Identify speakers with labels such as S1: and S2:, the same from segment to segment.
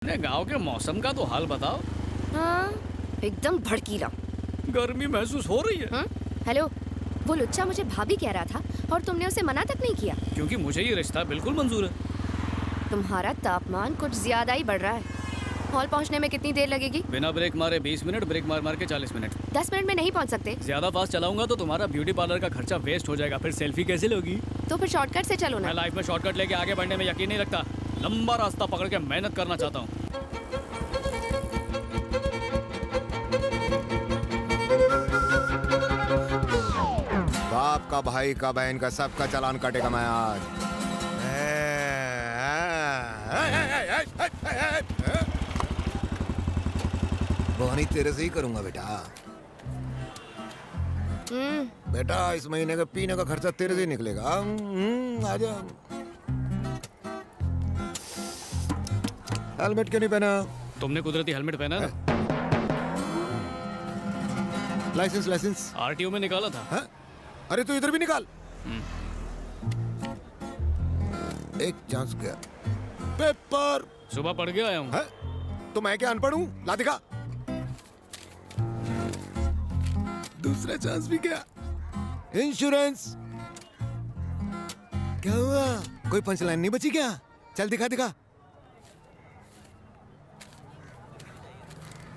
S1: अपने गांव के मौसम का तो हाल बताओ।
S2: हाँ, एकदम भड़कीला।
S1: गर्मी महसूस हो रही है।
S2: हेलो, वो लुच्चा मुझे भाभी कह रहा था और तुमने उसे मना तक नहीं किया।
S1: क्योंकि मुझे ये रिश्ता बिल्कुल मंजूर है।
S2: तुम्हारा तापमान कुछ ज्यादा ही बढ़ रहा है। हॉल पहुंचने में कितनी देर लगेगी?
S1: बिना ब्रेक मारे 20 मिनट, ब्रेक मार मार के 40 मिनट।
S2: 10 मिनट में नहीं पहुंच सकते?
S1: ज्यादा फास्ट चलाऊंगा तो तुम्हारा ब्यूटी पार्लर का खर्चा वेस्ट हो जाएगा, फिर सेल्फी कैसे लोगी?
S2: तो फिर शॉर्टकट से चलो
S1: मैं
S2: ना।
S1: लाइफ में शॉर्टकट लेके आगे बढ़ने में यकीन नहीं रखता। लंबा रास्ता पकड़ के मेहनत करना चाहता हूँ।
S3: बाप का, भाई का, बहन का, सबका चालान काटेगा मैं आज। बोहनी तेरे से ही करूंगा बेटा। बेटा इस महीने का पीने का खर्चा तेरे से ही निकलेगा। आजा। हेलमेट क्यों नहीं पहना?
S1: तुमने कुदरती हेलमेट पहना है?
S3: लाइसेंस लाइसेंस
S1: आरटीओ में निकाला था।
S3: हाँ? अरे तू इधर भी निकाल। एक चांस गया। पेपर
S1: सुबह पढ़ के आया हूँ।
S3: है? तो मैं क्या अनपढ़ हूँ? ला दिखा। दूसरा चांस भी गया। इंश्योरेंस क्या हुआ? कोई पंचलाइन नहीं बची क्या? चल दिखा दिखा।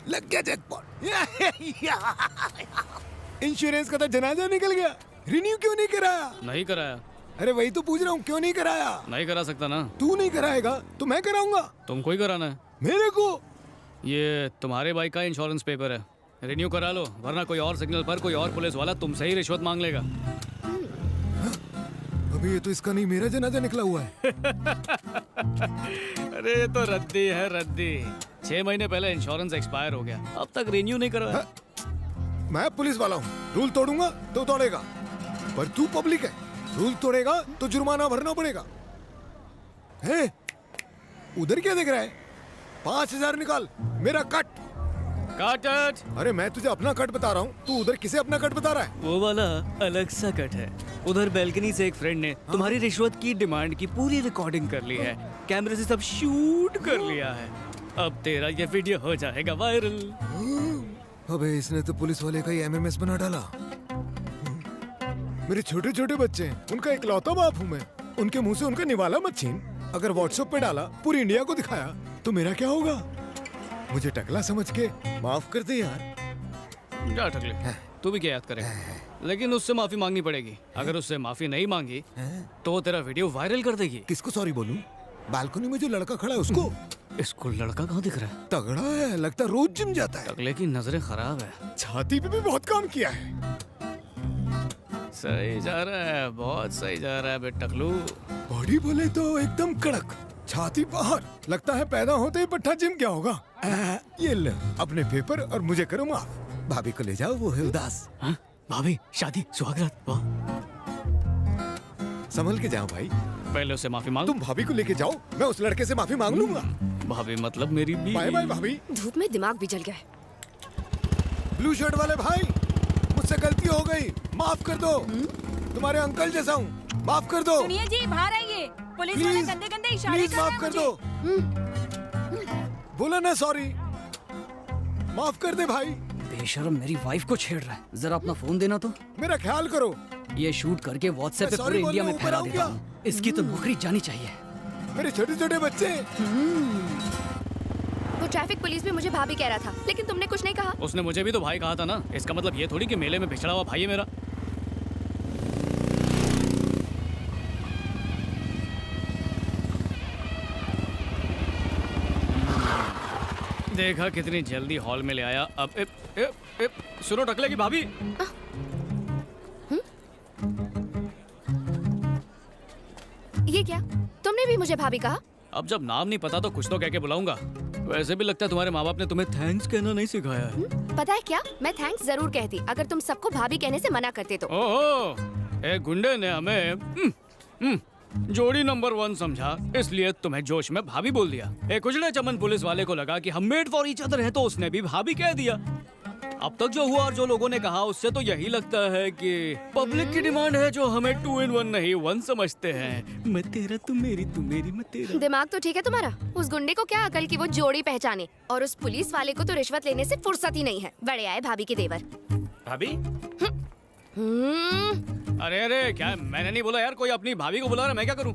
S3: लग गया जैकपॉट। इंश्योरेंस का तो जनाजा निकल गया। रिन्यू क्यों नहीं कराया?
S1: नहीं कराया।
S3: अरे वही तो पूछ रहा हूँ, क्यों नहीं कराया?
S1: नहीं करा सकता ना।
S3: तू नहीं कराएगा तो मैं कराऊंगा।
S1: तुमको ही कराना है।
S3: मेरे को?
S1: ये तुम्हारे बाइक का इंश्योरेंस पेपर है, रिन्यू करा लो, वरना कोई और सिग्नल पर कोई और पुलिस वाला तुमसे ही रिश्वत मांग लेगा।
S3: अभी ये तो इसका नहीं, मेरा जनाजा निकला हुआ है।
S1: अरे ये तो रद्दी है, रद्दी। 6 महीने पहले इंश्योरेंस एक्सपायर हो गया, अब तक रिन्यू नहीं करवाया।
S3: मैं पुलिस वाला हूँ, रूल तोड़ूंगा तो तोड़ेगा, पर तू पब्लिक है, रूल तोड़ेगा तो जुर्माना भरना पड़ेगा। है? उधर क्या देख रहा है? 5000 निकाल, मेरा कट।
S1: कट।
S3: अरे मैं तुझे अपना कट बता रहा हूँ, तू उधर किसे अपना कट बता रहा है?
S1: वो वाला अलग सा कट है। उधर बैल्कनी से एक फ्रेंड ने तुम्हारी रिश्वत की डिमांड की पूरी रिकॉर्डिंग कर ली है, कैमरे से सब शूट कर लिया है। अब तेरा ये वीडियो हो जाएगा वायरल।
S3: अबे इसने तो पुलिस वाले का ही एमएमएस बना डाला। मेरे छोटे छोटे बच्चे हैं, उनका इकलौता बाप हूँ मैं। उनके मुंह से उनका निवाला मत छीन। अगर व्हाट्सएप पे डाला, पूरी इंडिया को दिखाया, तो मेरा क्या होगा? मुझे टकला समझ के माफ कर दे यार।
S1: जा टकले, तू भी क्या याद करे, लेकिन उससे माफी मांगनी पड़ेगी। अगर उससे माफी नहीं मांगी तो वो तेरा वीडियो वायरल कर देगी।
S3: किसको सॉरी बोलूं? बालकनी में जो लड़का खड़ा है उसको?
S1: इसको लड़का कहाँ दिख रहा है?
S3: तगड़ा है, लगता रोज जिम जाता है।
S1: टकले की नजरें खराब है।
S3: छाती पे भी बहुत काम किया है।
S1: सही जा रहा है, बहुत सही जा रहा है बे टकलू।
S3: बॉडी बोले तो एकदम कड़क, छाती बाहर। लगता है पैदा होते ही पट्टा जिम क्या होगा। ये ले अपने पेपर और मुझे करो माफ। भाभी को ले जाओ, वो है उदास।
S1: हाँ? भाभी, शादी, सुहागरात, वाह।
S3: संभल के जाओ भाई।
S1: पहले उससे माफी मांग।
S3: तुम भाभी को लेके जाओ, मैं उस लड़के से माफी मांग लूंगा।
S1: भाभी मतलब मेरी बीवी।
S3: बाय बाय भाभी।
S2: धूप में दिमाग भी जल गया है।
S3: ब्लू शर्ट वाले भाई, मुझसे गलती हो गई, माफ कर दो। तुम्हारे अंकल जैसा हूँ, माफ कर दो।
S4: सुनिए जी, बाहर आइए। पुलिस वाले
S3: प्लीज
S4: गंदे गंदे इशारे
S3: प्लीज
S4: कर रहे
S3: माफ कर
S4: हैं
S3: दो। बोला ना सॉरी, माफ कर दे भाई।
S5: बेशर्म मेरी वाइफ को छेड़ रहा है। जरा अपना फोन देना तो।
S3: मेरा ख्याल करो।
S5: ये शूट करके व्हाट्सएप पे
S3: मैं
S5: पूरे
S3: sorry
S5: इंडिया में
S3: बोलने
S5: फैला
S3: ऊपर
S5: देता
S3: आऊं
S5: हूँ। इसकी तो नौकरी जानी चाहिए।
S3: मेरे छोटे छोटे बच्चे।
S2: वो ट्रैफिक पुलिस भी मुझे भाभी कह रहा था, लेकिन तुमने कुछ नहीं कहा।
S1: उसने मुझे भी तो भाई कहा था ना। इसका मतलब ये थोड़ी कि मेले में पिछड़ा हुआ भाई है मेरा। देखा कितनी जल्दी हॉल में ले आया। अब सुनो टकले की भाभी।
S2: ये क्या? तुमने भी मुझे भाभी कहा?
S1: अब जब नाम नहीं पता तो कुछ तो कह के बुलाऊंगा। वैसे भी लगता है तुम्हारे माँ बाप ने तुम्हें थैंक्स कहना नहीं सिखाया है।
S2: पता है क्या, मैं थैंक्स जरूर कहती अगर तुम सबको भाभी कहने से मना करते तो।
S1: ओहो, एक गुंडे ने हमें जोड़ी नंबर 1 समझा, इसलिए तुम्हें जोश में भाभी बोल दिया। एक उजड़े चमन पुलिस वाले को लगा कि हम मेड फॉर ईच अदर है, तो उसने भी भाभी कह दिया। अब तक जो हुआ और जो लोगों ने कहा उससे तो यही लगता है कि पब्लिक की डिमांड है जो हमें 2 in 1 नहीं 1 समझते हैं। मैं तेरा तू मेरी मैं तेरा।
S2: दिमाग तो ठीक है तुम्हारा। उस गुंडे को क्या अकल की वो जोड़ी पहचाने, और उस पुलिस वाले को तो रिश्वत लेने से फुर्सत ही नहीं है। बड़े आए भाभी के देवर।
S6: भाभी
S1: अरे अरे क्या मैंने नहीं बोला यार, कोई अपनी भाभी को बुला रहा है, मैं क्या करूं?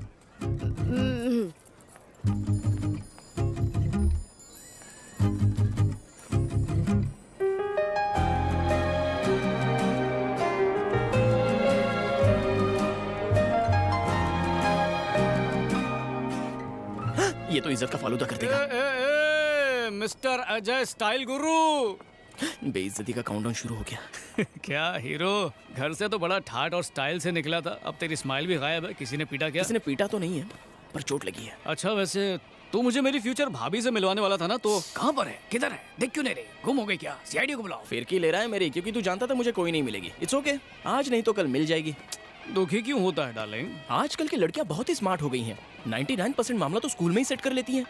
S6: ये तो इज्जत का फालूदा कर देगा।
S1: मिस्टर अजय स्टाइल गुरु।
S6: बेइज्जती का काउंटडाउन शुरू हो गया।
S1: क्या हीरो, घर से तो बड़ा ठाट और स्टाइल से निकला था, अब तेरी स्माइल भी गायब है। किसी ने पीटा क्या?
S6: किसी ने पीटा तो नहीं है, पर चोट लगी है।
S1: अच्छा वैसे तू मुझे मेरी फ्यूचर भाभी से मिलवाने वाला था ना, तो कहाँ पर है, किधर है? देख क्यों नहीं रही? गुम हो गई क्या? सीआईडी को बुलाओ।
S6: फिरकी ले रहा है मेरी, क्योंकि तू जानता था मुझे कोई नहीं मिलेगी। इट्स ओके, आज नहीं तो कल मिल जाएगी।
S1: दुखी क्यों होता है डार्लिंग?
S6: आजकल की लड़कियां बहुत ही स्मार्ट हो गई हैं। 99% मामला तो स्कूल में ही सेट कर लेती हैं।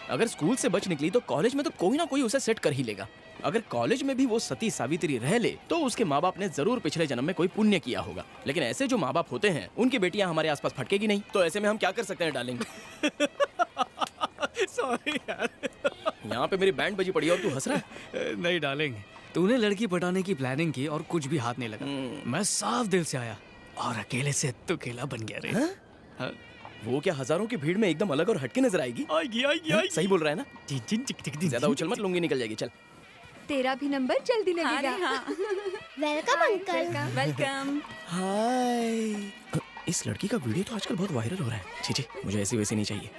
S6: अगर स्कूल से बच निकली तो कॉलेज में तो कोई ना कोई उसे सेट कर ही लेगा। अगर कॉलेज में भी वो सती सावित्री रह ले तो उसके माँ बाप ने जरूर पिछले जन्म में कोई पुण्य किया होगा। लेकिन ऐसे जो माँ बाप होते हैं उनकी बेटियां हमारे आसपास फटकेगी नहीं। तो ऐसे में हम क्या कर सकते हैं डार्लिंग?
S1: सॉरी यार।
S6: यहाँ पे मेरी बैंड बजी पड़ी और तू हंस रहा है।
S1: नहीं डार्लिंग, तूने लड़की पटाने की प्लानिंग की और कुछ भी हाथ नहीं लगा। मैं साफ दिल से आया और अकेले से तू अकेला बन गया रे। हाँ?
S6: वो क्या हजारों की भीड़ में एकदम अलग और हटके नजर आएगी?
S1: आएगी।
S6: सही बोल रहा है ना? ज्यादा उछल मत,
S1: लूंगी।
S6: लूंगी निकल जाएगी। चल
S4: तेरा भी नंबर जल्दी लगेगा।
S7: Welcome uncle.
S4: वेलकम।
S6: हाय। इस लड़की का वीडियो तो आजकल बहुत वायरल हो रहा है। छी, मुझे ऐसी वैसी नहीं चाहिए।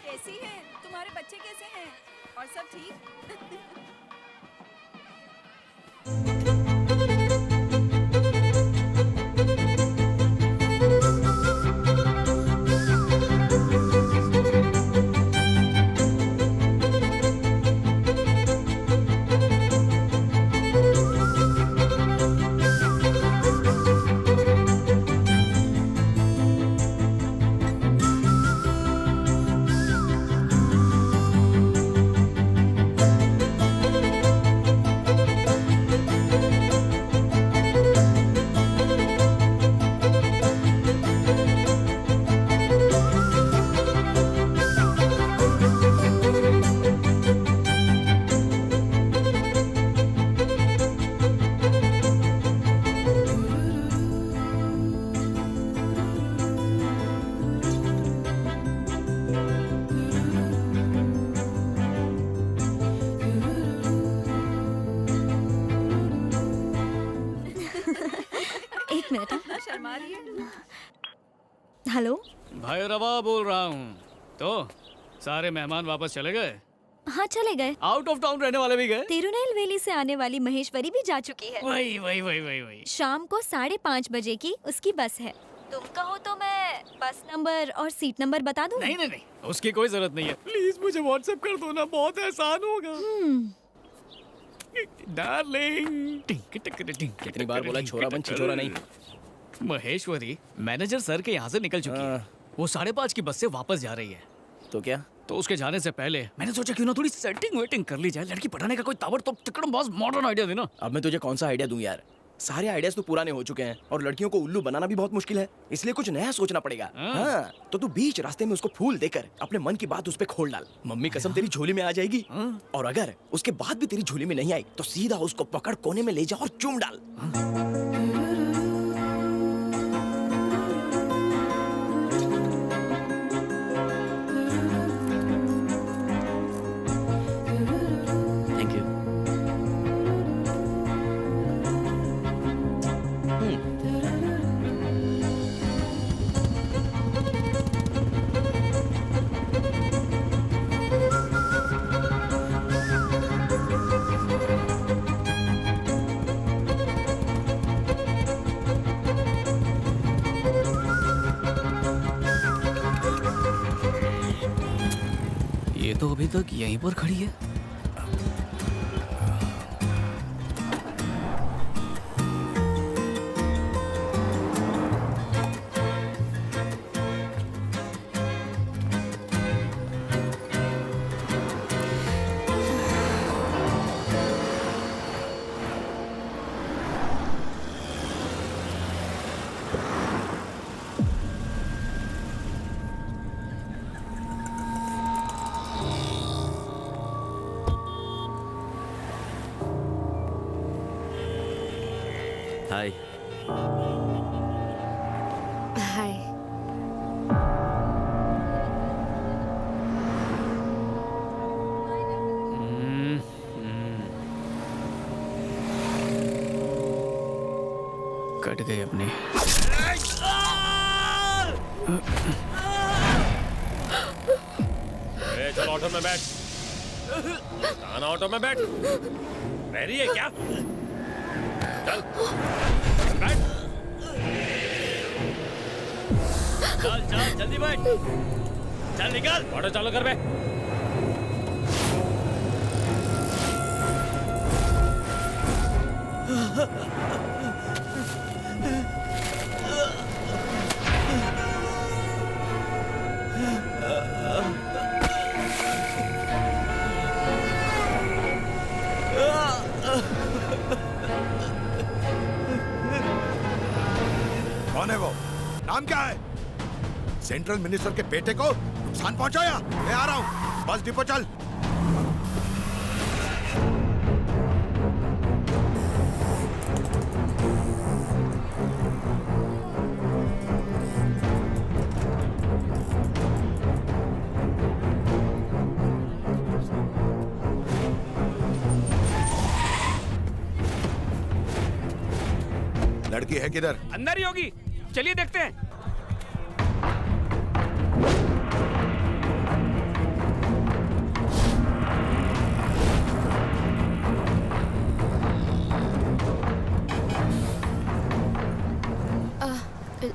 S4: कैसी है? तुम्हारे बच्चे कैसे हैं? और सब ठीक?
S7: एक मिनट।
S4: शर्मा रही है।
S7: हेलो।
S1: भाई रवा बोल रहा हूँ। तो सारे मेहमान वापस चले गए?
S7: हाँ चले गए।
S1: आउट ऑफ टाउन रहने वाले भी गए?
S7: तिरुनेलवेली से आने वाली महेश्वरी भी जा चुकी है।
S1: वही।
S7: शाम को 5:30 बजे की उसकी बस है। तुम कहो तो मैं बस नंबर और सीट नंबर बता दूं?
S1: नहीं, उसकी कोई जरूरत नहीं है। प्लीज मुझे व्हाट्सएप कर दो ना, बहुत एहसान होगा। डार्लिंग।
S6: कितनी बार बोला छोरा बन, छिछोरा नहीं।
S1: महेश्वरी मैनेजर सर के यहाँ से निकल चुकी है। वो 5:30 की बस से वापस जा रही है।
S6: तो क्या?
S1: तो उसके जाने से पहले मैंने सोचा क्यों ना थोड़ी सेटिंग वेटिंग कर ली जाए। लड़की पटाने का कोई ताबड़तोड़ तिकड़म बॉस मॉडर्न आइडिया देना।
S6: अब मैं तुझे कौन सा आइडिया दूं यार? सारे आइडियाज तो पुराने हो चुके हैं और लड़कियों को उल्लू बनाना भी बहुत मुश्किल है, इसलिए कुछ नया सोचना पड़ेगा। हाँ, तो तू बीच रास्ते में उसको फूल देकर अपने मन की बात उस पे खोल डाल। मम्मी कसम तेरी झोली में आ जाएगी। और अगर उसके बाद भी तेरी झोली में नहीं आई तो सीधा उसको पकड़ कोने में ले जा और चूम डाल। Thank you.
S1: ये तो अभी तक यहीं पर खड़ी है।
S8: हाय।
S2: हाय।
S1: कट गए अपने।
S8: चल ऑटो में बैठ। आना ऑटो में बैठ। बहरी है क्या? चल बैठ। चल चल जल्दी बैठ। चल निकल। ऑटो चालू कर बे।
S3: कौन है वो? नाम क्या है? सेंट्रल मिनिस्टर के बेटे को नुकसान पहुंचाया? मैं आ रहा हूं, बस डिपो चल। लड़की है किधर?
S1: अंदर ही होगी, चलिए देखते हैं।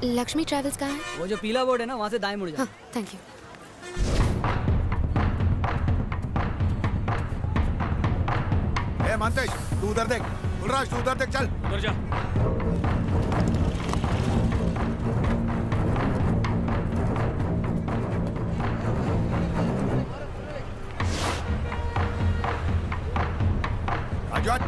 S2: लक्ष्मी ट्रैवल्स कहाँ है?
S5: वो जो पीला बोर्ड है ना, वहाँ से दाएं मुड़ जाओ।
S2: हाँ, थैंक यू।
S3: ए मानतेश, तू उधर देख। गुलराज तू उधर देख, चल।
S1: उधर जा।
S3: आजू आज।